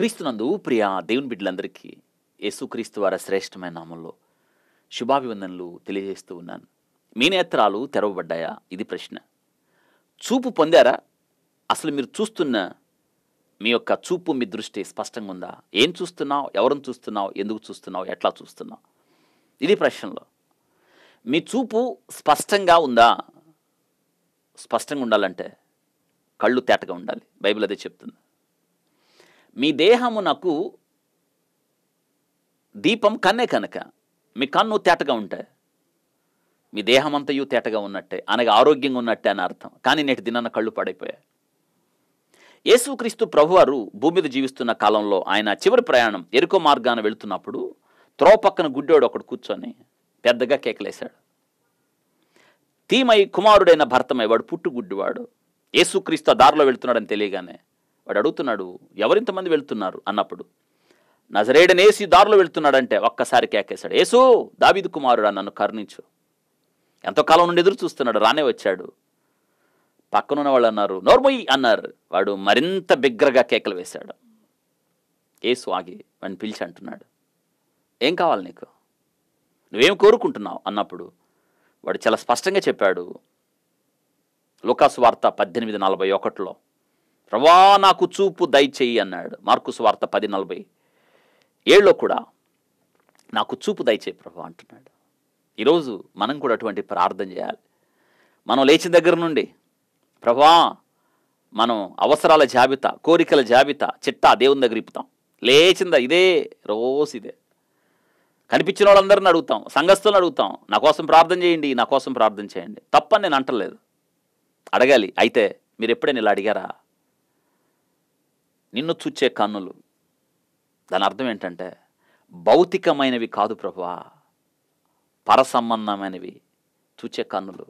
క్రీస్తునందు ప్రియ దేవుని బిడ్డలందరికీ యేసుక్రీస్తు వారి శ్రేష్టమైన నామంలో శుభాభివందనలు తెలియజేస్తూ ఉన్నాను. మీ నేత్రాలు తెరవబడ్డాయా? ఇది ప్రశ్న. చూపు పొందారా? అసలు మీరు చూస్తున్న మీ యొక్క చూపు, మీ దృష్టి స్పష్టంగా ఉందా? ఏం చూస్తున్నావు? ఎవరిని చూస్తున్నావు? ఎందుకు చూస్తున్నావు? ఎట్లా చూస్తున్నావు? ఇది ప్రశ్నలో. మీ చూపు స్పష్టంగా ఉందా? స్పష్టంగా ఉండాలంటే కళ్ళు తేటగా ఉండాలి. బైబిల్ అదే చెప్తుంది. మీ దేహమునకు దీపం కన్నే కనుక మీ కన్ను తేటగా ఉంటే మీ దేహమంతయు తేటగా ఉన్నట్టే, అనగా ఆరోగ్యంగా ఉన్నట్టే అని అర్థం. కానీ నేటి దినాన కళ్ళు పాడైపోయాయి. యేసుక్రీస్తు ప్రభువారు భూమి మీద జీవిస్తున్న కాలంలో ఆయన చివరి ప్రయాణం ఎరుకో మార్గాన వెళుతున్నప్పుడు త్రోవ పక్కన గుడ్డోడు ఒకడు కూర్చొని పెద్దగా కేకలేశాడు. తీమై కుమారుడైన భర్తమై, వాడు పుట్టుగుడ్డివాడు. యేసుక్రీస్తు దారిలో వెళుతున్నాడని తెలియగానే వాడు అడుగుతున్నాడు, ఎవరింతమంది వెళ్తున్నారు అన్నప్పుడు, నజరేయుడనేసి దారిలో వెళ్తున్నాడంటే ఒక్కసారి కేకేశాడు, యేసు దావీదు కుమారుడా, నన్ను కరుణించు. ఎంతో కాలం నుండి ఎదురు చూస్తున్నాడు, రానే వచ్చాడు. పక్కనున్న వాళ్ళు అన్నారు, నోర్మొయ్యి అన్నారు. వాడు మరింత బిగ్గరగా కేకలు వేశాడు. యేసు ఆగి వాడిని పిలిచి అంటున్నాడు, ఏం కావాలి నీకు? నువ్వేం కోరుకుంటున్నావు అన్నప్పుడు వాడు చాలా స్పష్టంగా చెప్పాడు. లూకాసు వార్త 18:41 ప్రభా నాకు చూపు దయచేయి అన్నాడు. మార్కు సువార్త 10:47 కూడా నాకు చూపు దయచేయి ప్రభా అంటున్నాడు. ఈరోజు మనం కూడా అటువంటి ప్రార్థన చేయాలి. మనం లేచిన దగ్గర నుండి ప్రభా మనం అవసరాల జాబితా, కోరికల జాబితా చిట్టా దేవుని దగ్గర ఇప్పుతాం. లేచిందా ఇదే రోజు ఇదే. కనిపించిన వాళ్ళందరిని అడుగుతాం, సంఘస్థులను అడుగుతాం, నా కోసం ప్రార్థన చేయండి, నా కోసం ప్రార్థన చేయండి. తప్పని నేను అంటలేదు, అడగాలి. అయితే మీరు ఎప్పుడైనా ఇలా అడిగారా? నిన్ను చూచే కన్నులు, దాని అర్థం ఏంటంటే భౌతికమైనవి కాదు ప్రభువా, పరసంబంధమైనవి చూచే కన్నులు.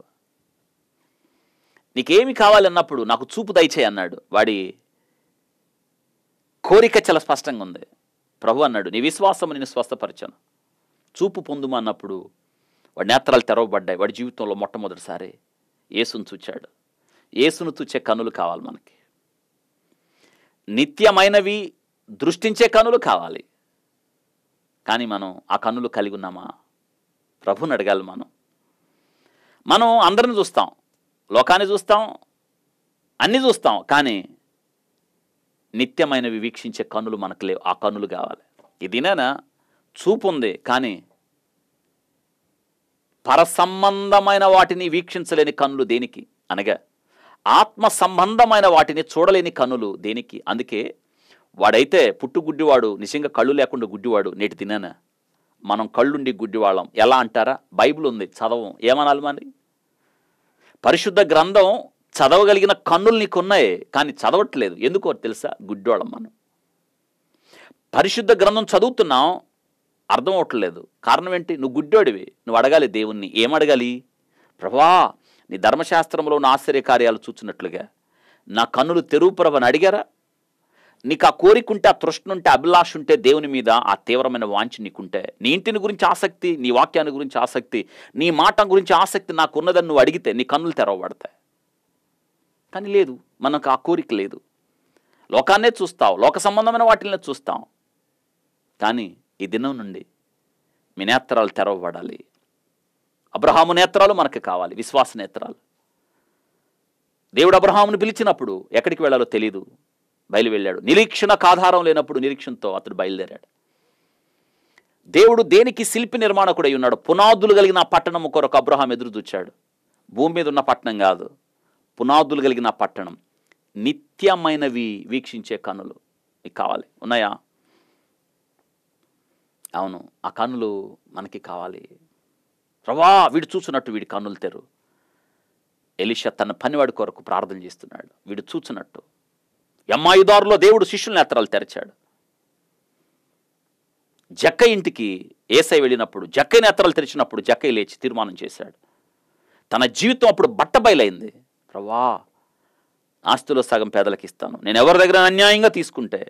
నీకేమి కావాలన్నప్పుడు నాకు చూపు దయచేయి అన్నాడు. వాడి కోరిక చాలా స్పష్టంగా ఉంది. ప్రభు అన్నాడు, నీ విశ్వాసము నేను స్వస్థపరచను, చూపు పొందుము అన్నప్పుడు వాడి నేత్రాలు తెరవబడ్డాయి. వాడి జీవితంలో మొట్టమొదటిసారి యేసును చూచాడు. యేసును చూచే కన్నులు కావాలి మనకి. నిత్యమైనవి దృష్టించే కన్నులు కావాలి. కానీ మనం ఆ కన్నులు కలిగి ఉన్నామా? ప్రభుని అడగాలి. మనం అందరిని చూస్తాం, లోకాన్ని చూస్తాం, అన్నీ చూస్తాం, కానీ నిత్యమైనవి వీక్షించే కన్నులు మనకు లేవు. ఆ కన్నులు కావాలి. ఇదినేనా చూపు ఉంది, కానీ పరసంబంధమైన వాటిని వీక్షించలేని కన్నులు దేనికి? అనగా ఆత్మ సంబంధమైన వాటిని చూడలేని కన్నులు దేనికి? అందుకే వాడైతే పుట్టుగుడ్డివాడు, నిజంగా కళ్ళు లేకుండా గుడ్డివాడు. నేటి దినాన మనం కళ్ళుండి గుడ్డివాళ్ళం. ఎలా అంటారా? బైబిల్ ఉంది, చదవం. ఏమనాలి మరి? పరిశుద్ధ గ్రంథం చదవగలిగిన కన్నులు నీకున్నాయి, కానీ చదవట్లేదు. ఎందుకో తెలుసా? గుడ్డివాళ్ళం మనం. పరిశుద్ధ గ్రంథం చదువుతున్నాం, అర్థం అవట్లేదు. కారణం ఏంటి? నువ్వు గుడ్డోడివి. నువ్వు అడగాలి దేవుణ్ణి. ఏమడగాలి? ప్రభా నీ ధర్మశాస్త్రంలో ఉన్న ఆశ్చర్యకార్యాలు చూచినట్లుగా నా కన్నులు తెరువు ప్రభు అని అడిగారా? నీకు ఆ కోరికుంటే, ఆ తృష్ణుంటే, అభిలాష ఉంటే, దేవుని మీద ఆ తీవ్రమైన వాంఛ నీకుంటే, నీ ఇంటిని గురించి ఆసక్తి, నీ వాక్యాన్ని గురించి ఆసక్తి, నీ మాట గురించి ఆసక్తి నాకు ఉన్నదని నువ్వు అడిగితే నీ కన్నులు తెరవబడతాయి. కానీ లేదు, మనకు ఆ కోరిక లేదు. లోకాన్నే చూస్తావు, లోక సంబంధమైన వాటినే చూస్తాం. కానీ ఈ దినం నుండి మీ నేత్రాలు తెరవబడాలి. అబ్రహాము నేత్రాలు మనకు కావాలి, విశ్వాస నేత్రాలు. దేవుడు అబ్రహామును పిలిచినప్పుడు ఎక్కడికి వెళ్ళాలో తెలియదు, బయలువెళ్ళాడు. నిరీక్షణకు ఆధారం లేనప్పుడు నిరీక్షణతో అతడు బయలుదేరాడు. దేవుడు దేనికి శిల్పి నిర్మాణకుడై ఉన్నాడు? పునాదులు కలిగిన పట్టణం కొరకు అబ్రహాం ఎదురు చూచాడు. భూమి మీద ఉన్న పట్టణం కాదు, పునాదులు కలిగిన పట్టణం. నిత్యమైనవి వీక్షించే కన్నులు మీకు కావాలి. ఉన్నాయా? అవును, ఆ కన్నులు మనకి కావాలి. ప్రభా వీడు చూచున్నట్టు వీడి కన్నులు తెరు. ఎలీషా తన పనివాడి కొరకు ప్రార్థన చేస్తున్నాడు. వీడు చూచున్నట్టు. యమ్మాయిదారులో దేవుడు శిష్యుల నేత్రాలు తెరిచాడు. జక్క ఇంటికి ఏసై వెళ్ళినప్పుడు, జక్కయ్య నేత్రాలు తెరిచినప్పుడు జక్కయ్య లేచి తీర్మానం చేశాడు. తన జీవితం అప్పుడు బట్టబయలైంది. ప్రభా ఆస్తిలో సగం పేదలకు ఇస్తాను, నేను ఎవరి దగ్గర అన్యాయంగా తీసుకుంటే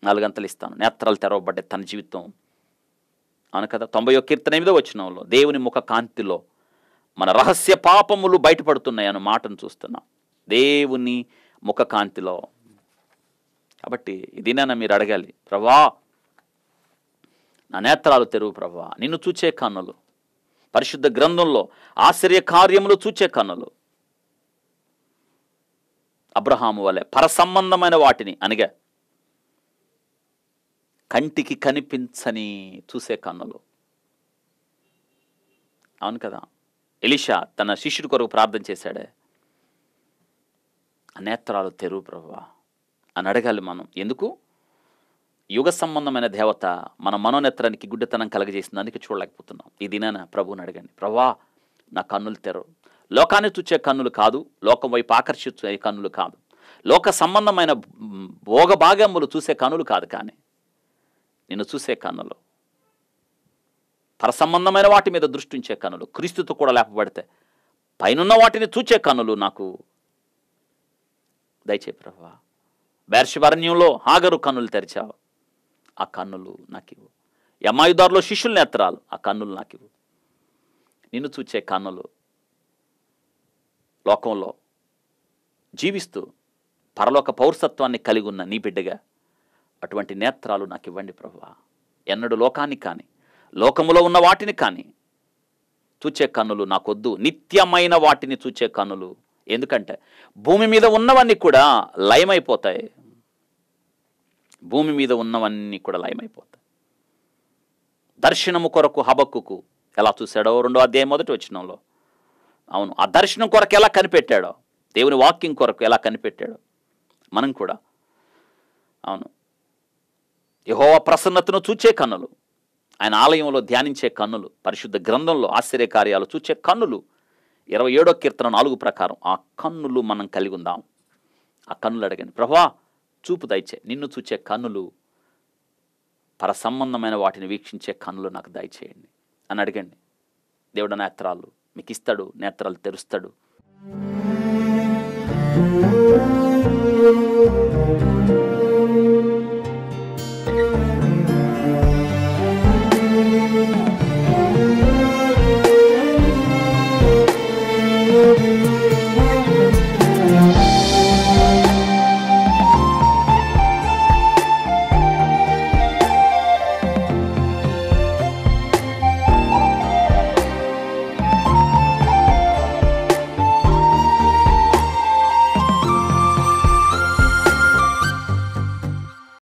4 గంటలు ఇస్తాను. నేత్రాలు తెరవబడ్డే తన జీవితం. అవును కదా? 91 కీర్తన 8వ వచనంలో దేవుని ముఖ కాంతిలో మన రహస్య పాపములు బయటపడుతున్నాయి అన్న మాటను చూస్తున్నాం. దేవుని ముఖ కాంతిలో కాబట్టి ఇదినైనా మీరు అడగాలి, ప్రభా నా నేత్రాలు తెరువు ప్రభా, నిన్ను చూచే కన్నులు, పరిశుద్ధ గ్రంథంలో ఆశ్చర్య కార్యములు చూచే కన్నులు, అబ్రహాము వలె పరసంబంధమైన వాటిని అనగా కంటికి కనిపించని చూసే కన్నులు. అవును కదా, ఎలీషా తన శిష్యుడి కొరకు ప్రార్థన చేశాడే, ఆ నేత్రాలు తెరువు ప్రభువా అని అడగాలి మనం. ఎందుకు? యుగ సంబంధమైన దేవత మన మనోనేత్రానికి గుడ్డితనం కలగజేసింది, అందుకే చూడలేకపోతున్నాం. ఈ దినాన ప్రభువుని అడగండి, ప్రభువా నా కన్నులు తెరవు. లోకాన్ని చూచే కన్నులు కాదు, లోకం వైపు ఆకర్షించే కన్నులు కాదు, లోక సంబంధమైన భోగభాగములు చూసే కన్నులు కాదు, కానీ నిన్ను చూసే కన్నులు, పరసంబంధమైన వాటి మీద దృష్టి ఉంచే కన్నులు, క్రీస్తుతో కూడా లేపబడితే పైనున్న వాటిని చూచే కన్నులు నాకు దయచేయి ప్రభువా. బేర్షెబారణ్యంలో హాగరు కన్నులు తెరిచావు, ఆ కన్నులు నాకివ్వు. యమ్మాయిదారులో శిష్యుల నేత్రాలు, ఆ కన్నులు నాకివ్వు. నిన్ను చూచే కన్నులు, లోకంలో జీవిస్తూ పరలోక పౌరసత్వాన్ని కలిగి ఉన్న నీ బిడ్డగా అటువంటి నేత్రాలు నాకు ఇవ్వండి ప్రభువా. ఎన్నడూ లోకాన్ని కానీ లోకములో ఉన్న వాటిని కానీ చూచే కన్నులు నాకొద్దు, నిత్యమైన వాటిని చూచే కన్నులు. ఎందుకంటే భూమి మీద ఉన్నవన్నీ కూడా లయమైపోతాయి, భూమి మీద ఉన్నవన్నీ కూడా లయమైపోతాయి. దర్శనము కొరకు హబక్కుకు ఎలా చూశాడో 2వ అధ్యాయం 1వ వచనంలో, అవును, ఆ దర్శనం కొరకు ఎలా కనిపెట్టాడో, దేవుని వాక్యం కొరకు ఎలా కనిపెట్టాడో మనం కూడా, అవును, యెహోవా ప్రసన్నతను చూచే కన్నులు, ఆయన ఆలయంలో ధ్యానించే కన్నులు, పరిశుద్ధ గ్రంథంలో ఆశ్చర్యకార్యాలు చూచే కన్నులు, 27వ కీర్తన 4 ప్రకారం ఆ కన్నులు మనం కలిగి ఉందాం. ఆ కన్నులు అడగండి, ప్రభువా చూపు దయచే, నిన్ను చూచే కన్నులు, పరసంబంధమైన వాటిని వీక్షించే కన్నులు నాకు దయచేయండి అని అడగండి. దేవుడు నేత్రాలు మీకు ఇస్తాడు, నేత్రాలు తెరుస్తాడు.